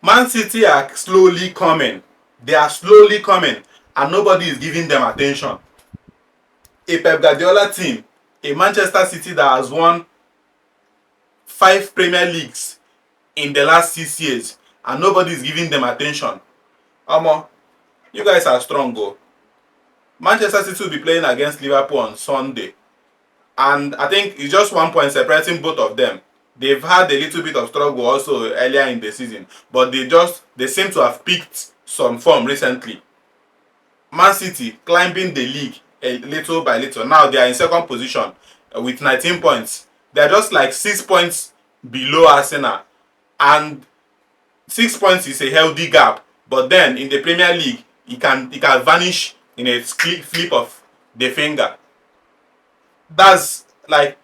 Man City are slowly coming. They are slowly coming, and nobody is giving them attention. A Pep Guardiola team, a Manchester City that has won 5 Premier Leagues in the last 6 years, and nobody is giving them attention. Omo, you guys are strong, go. Manchester City will be playing against Liverpool on Sunday, and I think it's just 1 point separating both of them. They've had a little bit of struggle also earlier in the season, but they seem to have picked some form recently. Man City climbing the league a little by little. Now they are in second position with 19 points. They are just like 6 points below Arsenal, and 6 points is a healthy gap. But then in the Premier League, it can vanish in a flip of the finger. That's like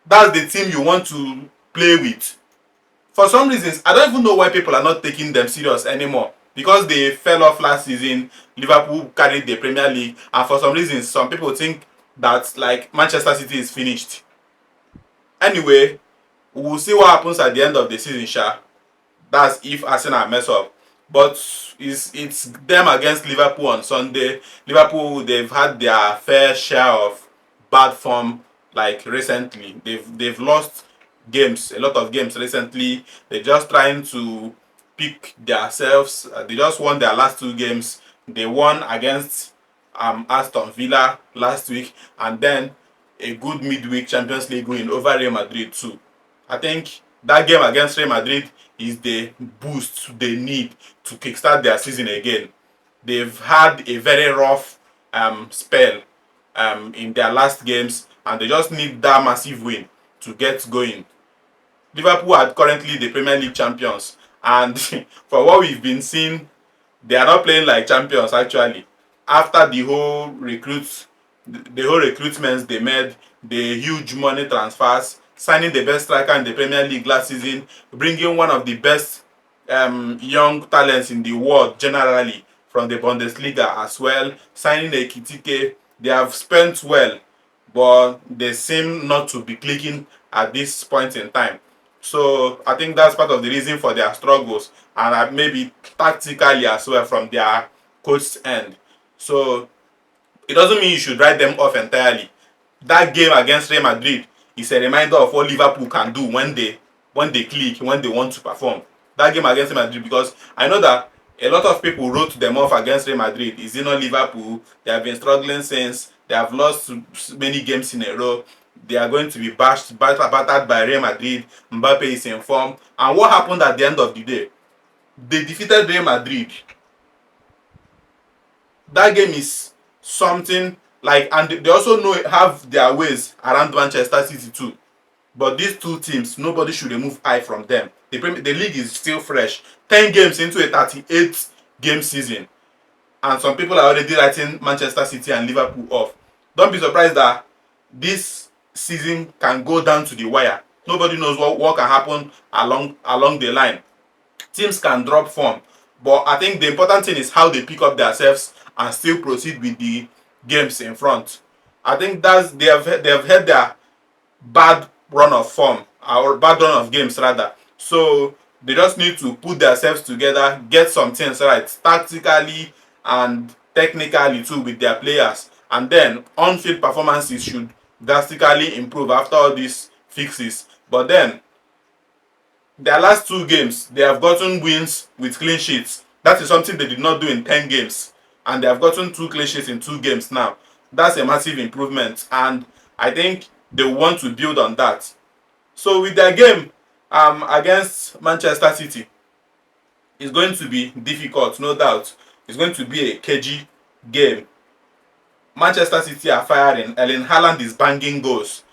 that's the team you want to play with. For some reasons, I don't even know why people are not taking them serious anymore. Because they fell off last season, Liverpool carried the Premier League, and for some reasons, some people think that like Manchester City is finished. Anyway, we'll see what happens at the end of the season, sha. That's if Arsenal mess up. But it's them against Liverpool on Sunday. Liverpool, they've had their fair share of bad form like recently. They've lost games, a lot of games recently. They're just trying to pick themselves. They just won their last 2 games. They won against Aston Villa last week, and then a good midweek Champions League win over Real Madrid too. I think that game against Real Madrid is the boost they need to kickstart their season again. They've had a very rough spell in their last games, and they just need that massive win to get going. Liverpool are currently the Premier League champions, and for what we've been seeing, they are not playing like champions actually. After the whole recruitments they made, the huge money transfers, signing the best striker in the Premier League last season, bringing one of the best young talents in the world generally from the Bundesliga as well, signing Ekitike. They have spent well, but they seem not to be clicking at this point in time. So I think that's part of the reason for their struggles, and maybe tactically as well from their coach's end. So it doesn't mean you should write them off entirely. That game against Real Madrid is a reminder of what Liverpool can do when they click, when they want to perform. That game against Real Madrid, because I know that a lot of people wrote them off against Real Madrid. Is it not Liverpool? They have been struggling since. They have lost many games in a row. They are going to be battered by Real Madrid. Mbappe is in form. And what happened at the end of the day? They defeated Real Madrid. That game is something like, and they also have their ways around Manchester City too. But these two teams, nobody should remove eye from them. The league is still fresh. 10 games into a 38-game season, and some people are already writing Manchester City and Liverpool off. Don't be surprised that this season can go down to the wire. Nobody knows what can happen along the line. Teams can drop form, but I think the important thing is how they pick up themselves and still proceed with the games in front. I think they have had their bad run of form, or bad run of games rather. So they just need to put themselves together, get some things right tactically and technically too with their players, and then on-field performances should drastically improve after all these fixes. But then their last 2 games, they have gotten wins with clean sheets. That is something they did not do in 10 games, and they have gotten 2 clean sheets in 2 games now. That's a massive improvement, and I think they want to build on that. So with their game against Manchester City, it's going to be difficult, no doubt. It's going to be a cagey game. Manchester City are firing. Erling Haaland is banging goals.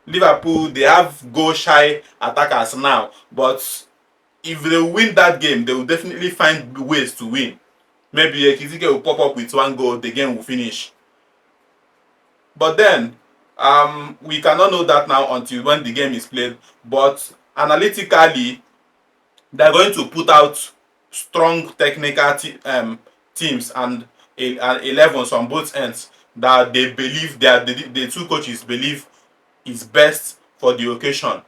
Liverpool, they have goal-shy attackers now, but if they win that game, they will definitely find ways to win. Maybe Ekitike will pop up with 1 goal, the game will finish. But then, we cannot know that now until when the game is played. But analytically, they're going to put out strong technical teams and 11s on both ends that they believe the 2 coaches believe is best for the occasion.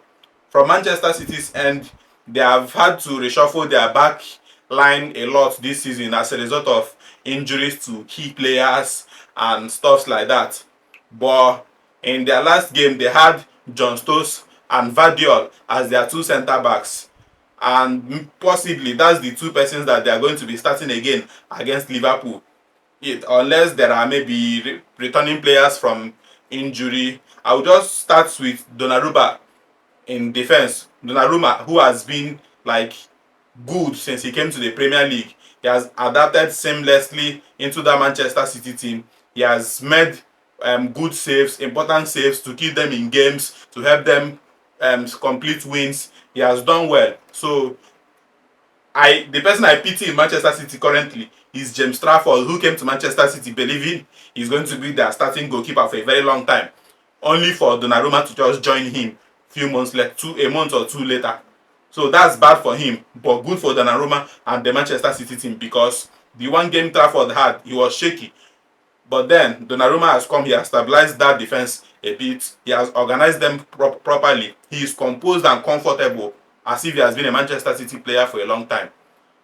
From Manchester City's end, They have had to reshuffle their back line a lot this season as a result of injuries to key players and stuff like that. But in their last game, they had John Stones and Vardiol as their two centre backs, and possibly that's the two persons that they are going to be starting again against Liverpool, unless there are maybe returning players from injury. I will just start with Donnarumma in defense. Donnarumma, who has been like good since he came to the Premier League. He has adapted seamlessly into that Manchester City team. He has made good saves, important saves to keep them in games, to help them complete wins. He has done well. So the person I pity in Manchester City currently is James Trafford, who came to Manchester City believing he's going to be their starting goalkeeper for a very long time, only for Donnarumma to just join him few months later, a month or two later. So that's bad for him, but good for Donnarumma and the Manchester City team, because the one game Trafford had, he was shaky. But then Donnarumma has come, he has stabilized that defense a bit, he has organized them properly. He is composed and comfortable as if he has been a Manchester City player for a long time.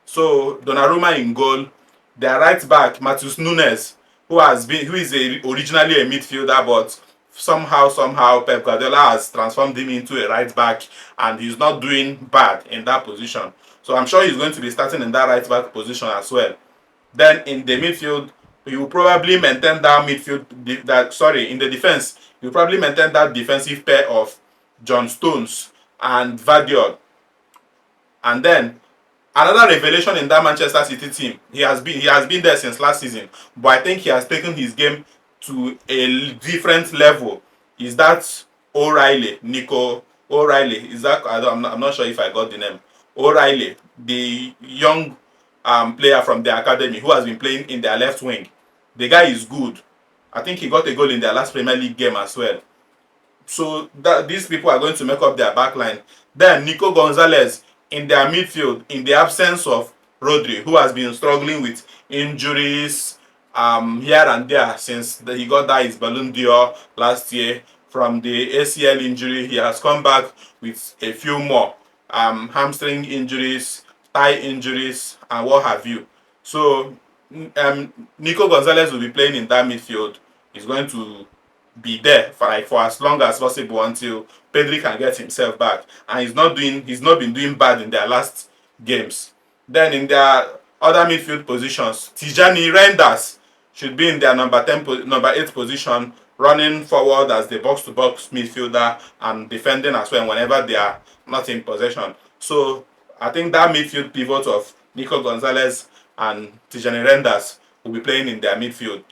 So Donnarumma in goal. Their right back, Matheus Nunes, who is originally a midfielder, but somehow Pep Guardiola has transformed him into a right back, and he's not doing bad in that position. So I'm sure he's going to be starting in that right back position as well. Then in the midfield, he will probably maintain that in the defense, he will probably maintain that defensive pair of John Stones and Vardiol. And then another revelation in that Manchester City team, he has been there since last season, but I think he has taken his game to a different level. Is that Nico O'Reilly? Is that I'm not sure if I got the name. O'Reilly, the young player from the academy who has been playing in their left wing. The guy is good. I think he got a goal in their last Premier League game as well. So these people are going to make up their back line. Then Nico Gonzalez in their midfield, in the absence of Rodri, who has been struggling with injuries here and there since he got that his Ballon d'Or last year. From the ACL injury, he has come back with a few more hamstring injuries, thigh injuries, and what have you. So Nico Gonzalez will be playing in that midfield. He's going to be there for as long as possible until Pedri can get himself back. And he's not been doing bad in their last games. Then in their other midfield positions, Tijani Reinders should be in their number 8 position, running forward as the box to box midfielder and defending as well whenever they are not in possession. So I think that midfield pivot of Nico Gonzalez and Tijani Reinders will be playing in their midfield.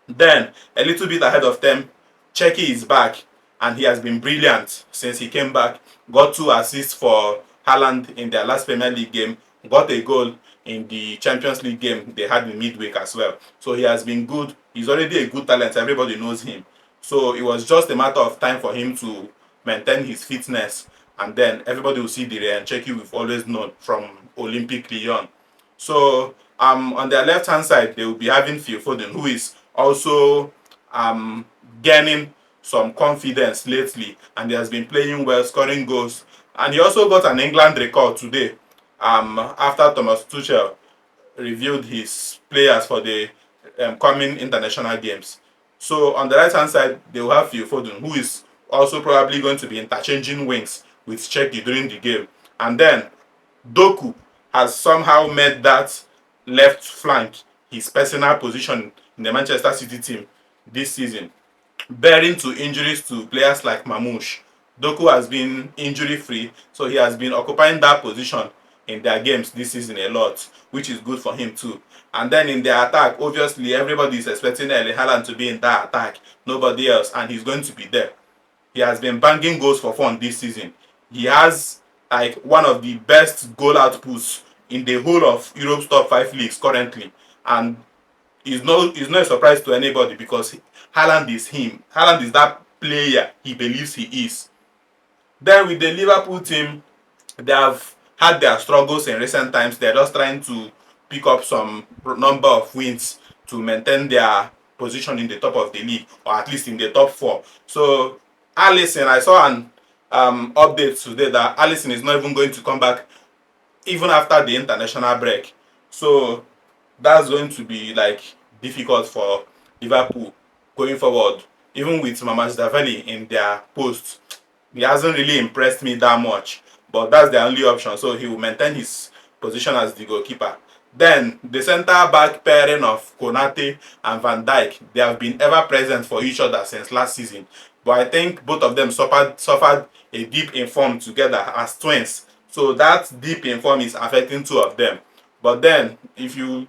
Then a little bit ahead of them, Cheki is back, and he has been brilliant since he came back. Got 2 assists for Haaland in their last Premier League game. Got a goal in the Champions League game they had in midweek as well. So he has been good. He's already a good talent. Everybody knows him. So it was just a matter of time for him to maintain his fitness, and then everybody will see the Ryan Cheki we've always known from Olympique Lyon. So on their left hand side, they will be having Phil Foden, who is also gaining some confidence lately, and he has been playing well, scoring goals. And he also got an England record today after Thomas Tuchel reviewed his players for the coming international games. So on the right hand side, they will have Phil Foden, who is also probably going to be interchanging wings with Cheki during the game. And then Doku has somehow made that left flank his personal position in the Manchester City team this season. Bearing to injuries to players like Mamouche, Doku has been injury free, so he has been occupying that position in their games this season a lot, which is good for him too. And then in their attack, obviously everybody is expecting Erling Haaland to be in that attack, nobody else, and he's going to be there. He has been banging goals for fun this season. He has like one of the best goal outputs in the whole of Europe's top 5 leagues currently, and it's not a surprise to anybody because Haaland is him. Haaland is that player he believes he is. Then with the Liverpool team, they have had their struggles in recent times. They're just trying to pick up some number of wins to maintain their position in the top of the league, or at least in the top 4. So Alisson, I saw update today that Alisson is not even going to come back even after the international break. So that's going to be like difficult for Liverpool going forward. Even with Mamadou in their post, he hasn't really impressed me that much. But that's the only option, so he will maintain his position as the goalkeeper. Then the centre back pairing of Konate and Van Dijk, they have been ever present for each other since last season. But I think both of them suffered a dip in form together as twins. So that dip in form is affecting two of them. But then if you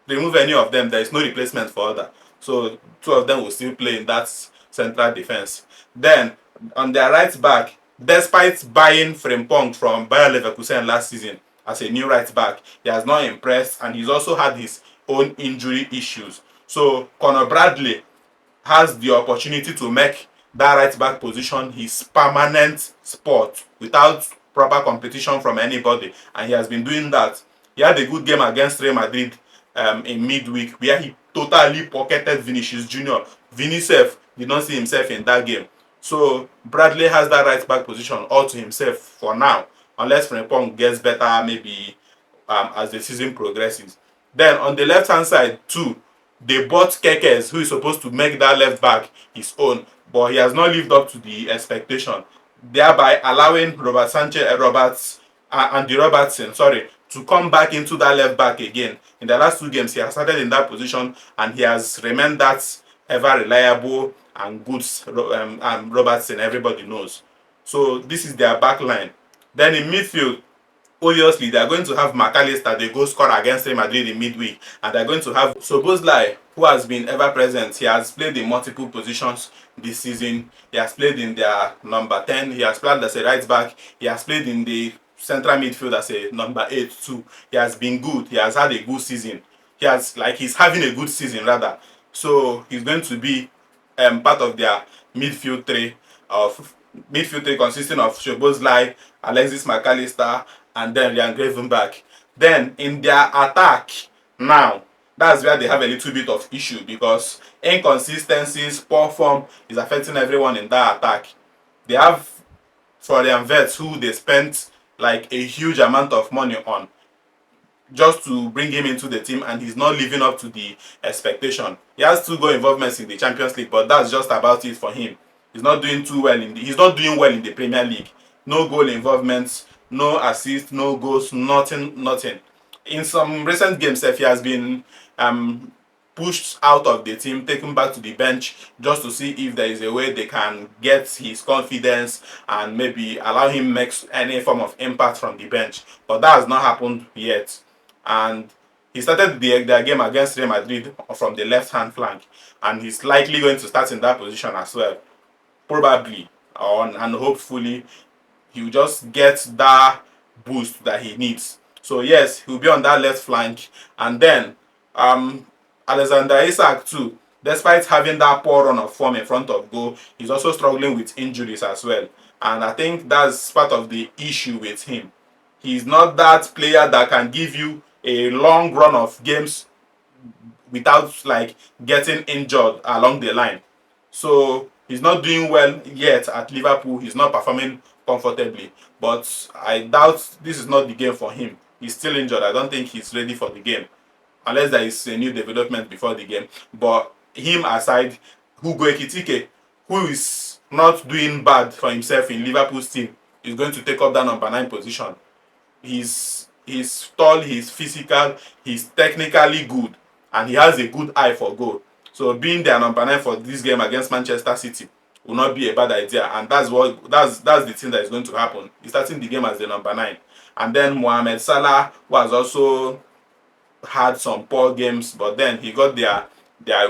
remove any of them, there is no replacement for other. So two of them will still play in that central defense. Then on their right back, despite buying Frimpong from Bayer Leverkusen last season as a new right back, he has not impressed, and he's also had his own injury issues. So Conor Bradley has the opportunity to make that right back position his permanent spot without proper competition from anybody, and he has been doing that. He had a good game against Real Madrid in midweek where he totally pocketed Vinicius Junior. Vinicius did not see himself in that game. So Bradley has that right back position all to himself for now, unless Frimpong gets better maybe as the season progresses. Then on the left hand side too, they bought Kekes, who is supposed to make that left back his own, but he has not lived up to the expectation, thereby allowing Andy Robertson, to come back into that left back again. In the last two games, he has started in that position, and he has remained that ever reliable and good Robertson everybody knows. So this is their back line. Then in midfield, obviously they are going to have McAllister, the goal scorer against Real Madrid in midweek, and they are going to have Szoboszlai, who has been ever present. He has played in multiple positions this season. He has played in their number 10, he has played as a right back, he has played in the central midfield as a number 8 too. He has been good, he has had a good season. He's having a good season rather. So he's going to be part of their midfield three consisting of Szoboszlai, Alexis McAllister, and then Ryan Gravenberch. Then in their attack now, that's where they have a little bit of issue because inconsistencies, poor form is affecting everyone in that attack. They have Florian Wirtz, who they spent like a huge amount of money on just to bring him into the team, and he's not living up to the expectation. He has 2 goal involvements in the Champions League, but that's just about it for him. He's not doing he's not doing well in the Premier League. No goal involvements, no assists, no goals, nothing. In some recent games, he has been pushed out of the team, taken back to the bench just to see if there is a way they can get his confidence and maybe allow him make any form of impact from the bench. But that has not happened yet. And he started their game against Real Madrid from the left-hand flank, and he's likely going to start in that position as well, probably, and hopefully he'll just get that boost that he needs. So yes, he'll be on that left flank, and then Alexander Isak too, despite having that poor run of form in front of goal, he's also struggling with injuries as well, and I think that's part of the issue with him. He's not that player that can give you a long run of games without like getting injured along the line. So he's not doing well yet at Liverpool. He's not performing comfortably. But I doubt this is not the game for him. He's still injured. I don't think he's ready for the game. Unless there is a new development before the game. But him aside, Hugo Ekitike, who is not doing bad for himself in Liverpool's team, is going to take up that number 9 position. He's tall, he's physical, he's technically good, and he has a good eye for goal. So being their number 9 for this game against Manchester City will not be a bad idea, and that's the thing that is going to happen. He's starting the game as the number 9. And then Mohamed Salah, who has also had some poor games, but then he got their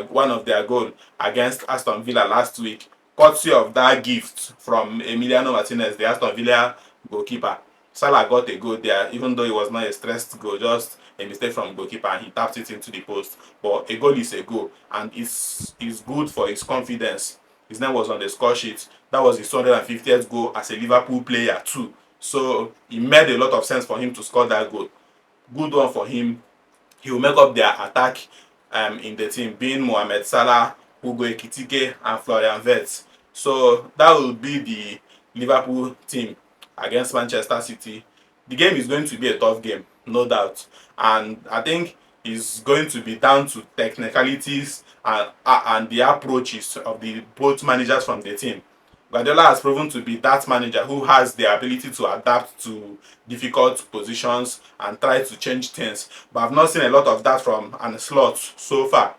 one of their goal against Aston Villa last week, courtesy of that gift from Emiliano Martinez, the Aston Villa goalkeeper. Salah got a goal there, even though it was not a stressed goal, just a mistake from goalkeeper, and he tapped it into the post. But a goal is a goal, and it's good for his confidence. His name was on the score sheet. That was his 250th goal as a Liverpool player too. So it made a lot of sense for him to score that goal. Good one for him. He will make up their attack in the team, being Mohamed Salah, Hugo Ekitike, and Florian Wirtz. So that will be Liverpool team against Manchester City. The game is going to be a tough game, no doubt, and I think it's going to be down to technicalities and the approaches of the both managers from the team. Guardiola has proven to be that manager who has the ability to adapt to difficult positions and try to change things. But I've not seen a lot of that from Ancelotti so far.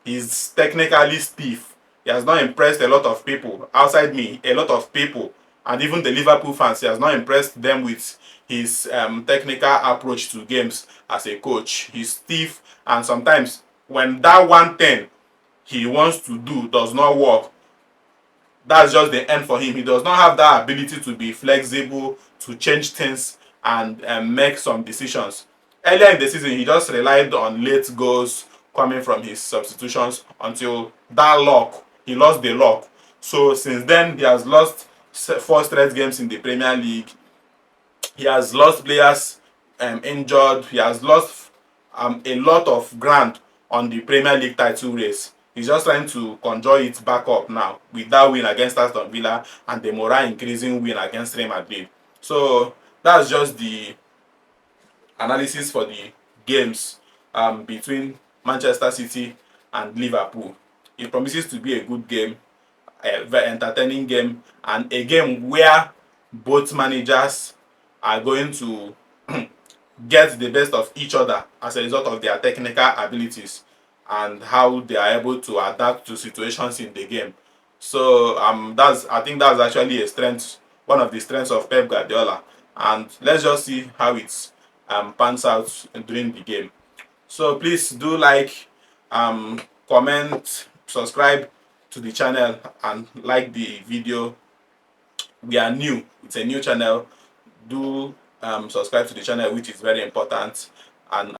He's technically stiff. He has not impressed a lot of people outside me, a lot of people, and even the Liverpool fans. He has not impressed them with his technical approach to games as a coach. He's stiff, and sometimes when that one thing he wants to do does not work, that's just the end for him. He does not have that ability to be flexible, to change things and make some decisions. Earlier in the season, he just relied on late goals coming from his substitutions until that luck, he lost the luck. So since then, he has lost 4 straight games in the Premier League. He has lost players injured. He has lost a lot of ground on the Premier League title race. He's just trying to conjure it back up now with that win against Aston Villa and the morale increasing win against Real Madrid. So that's just the analysis for the games between Manchester City and Liverpool. It promises to be a good game, a very entertaining game, and a game where both managers are going to get the best of each other as a result of their technical abilities and how they are able to adapt to situations in the game. So I think that's actually a strength, one of the strengths of Pep Guardiola. And let's just see how it pans out during the game. So please do like, comment, subscribe to the channel and like the video. We are new, it's a new channel. Do subscribe to the channel, which is very important, and